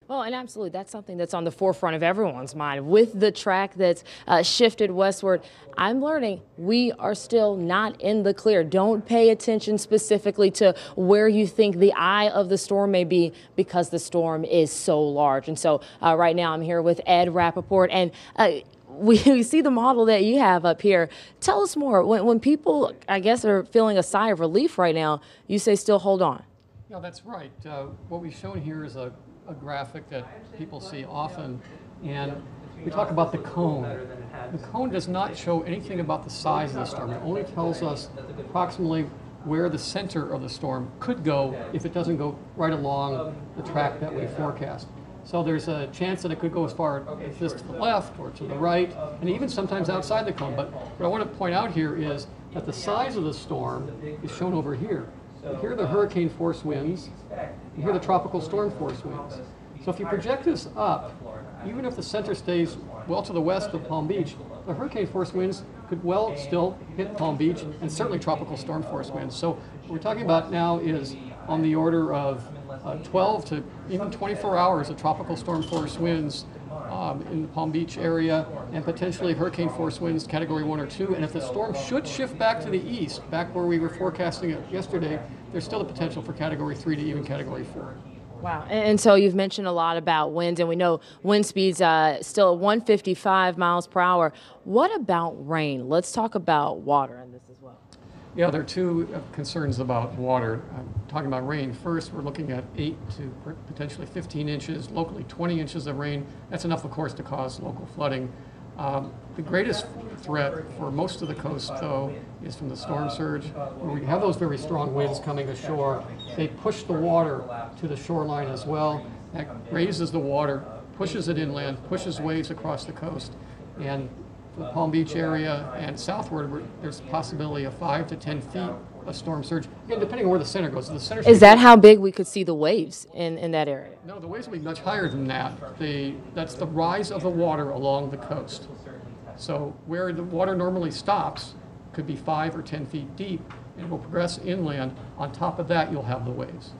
Well, and absolutely, that's something that's on the forefront of everyone's mind. With the track that's shifted westward, I'm learning we are still not in the clear. Don't pay attention specifically to where you think the eye of the storm may be because the storm is so large. And so right now I'm here with Ed Rappaport, and we see the model that you have up here. Tell us more. When people, I guess, are feeling a sigh of relief right now, you say still hold on. Yeah, that's right. What we've shown here is a graphic that people see often, and we talk about the cone. The cone does not show anything about the size of the storm. It only tells us approximately where the center of the storm could go if it doesn't go right along the track that we forecast. So there's a chance that it could go as far as this to the left or to the right, and even sometimes outside the cone. But what I want to point out here is that the size of the storm is shown over here. Here are the hurricane force winds, and here are the tropical storm force winds. So if you project this up, even if the center stays well to the west of Palm Beach, the hurricane force winds could well still hit Palm Beach, and certainly tropical storm force winds. So what we're talking about now is on the order of 12 to even 24 hours of tropical storm force winds in the Palm Beach area, and potentially hurricane force winds category 1 or 2. And if the storm should shift back to the east, back where we were forecasting it yesterday, there's still the potential for category 3 to even category 4. Wow. And so you've mentioned a lot about winds, and we know wind speeds still at 155 miles per hour. What about rain? Let's talk about water in this as well. Yeah, there are two concerns about water. Talking about rain, first we're looking at 8 to potentially 15 inches, locally 20 inches of rain. That's enough, of course, to cause local flooding. The greatest threat for most of the coast, though, is from the storm surge. Where we have those very strong winds coming ashore, they push the water to the shoreline as well. That raises the water, pushes it inland, pushes waves across the coast. And the Palm Beach area and southward, there's a possibility of 5 to 10 feet of storm surge. Again, depending on where the center goes. The center Is that how big we could see the waves in that area? No, the waves will be much higher than that. That's the rise of the water along the coast. So where the water normally stops could be 5 or 10 feet deep, and will progress inland. On top of that, you'll have the waves.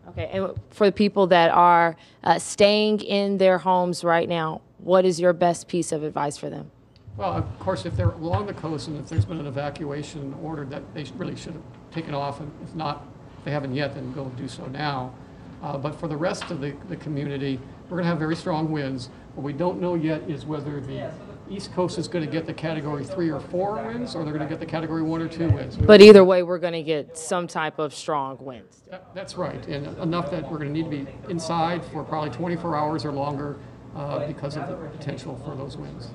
Okay, and for the people that are staying in their homes right now, what is your best piece of advice for them? Well, of course, if they're along the coast and if there's been an evacuation ordered, that they really should have taken off, and if not, if they haven't yet, then go do so now. But for the rest of the community, we're going to have very strong winds. What we don't know yet is whether the East Coast is going to get the category 3 or 4 winds, or they're going to get the category 1 or 2 winds. But either way, we're going to get some type of strong winds. That's right, and enough that we're going to need to be inside for probably 24 hours or longer because of the potential for those winds.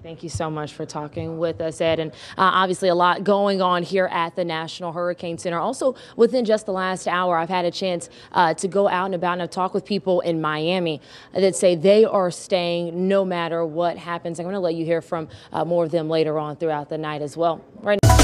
Thank you so much for talking with us, Ed. And obviously a lot going on here at the National Hurricane Center. Also, within just the last hour, I've had a chance to go out and about and I've talked with people in Miami that say they are staying no matter what happens. I'm going to let you hear from more of them later on throughout the night as well. Right now.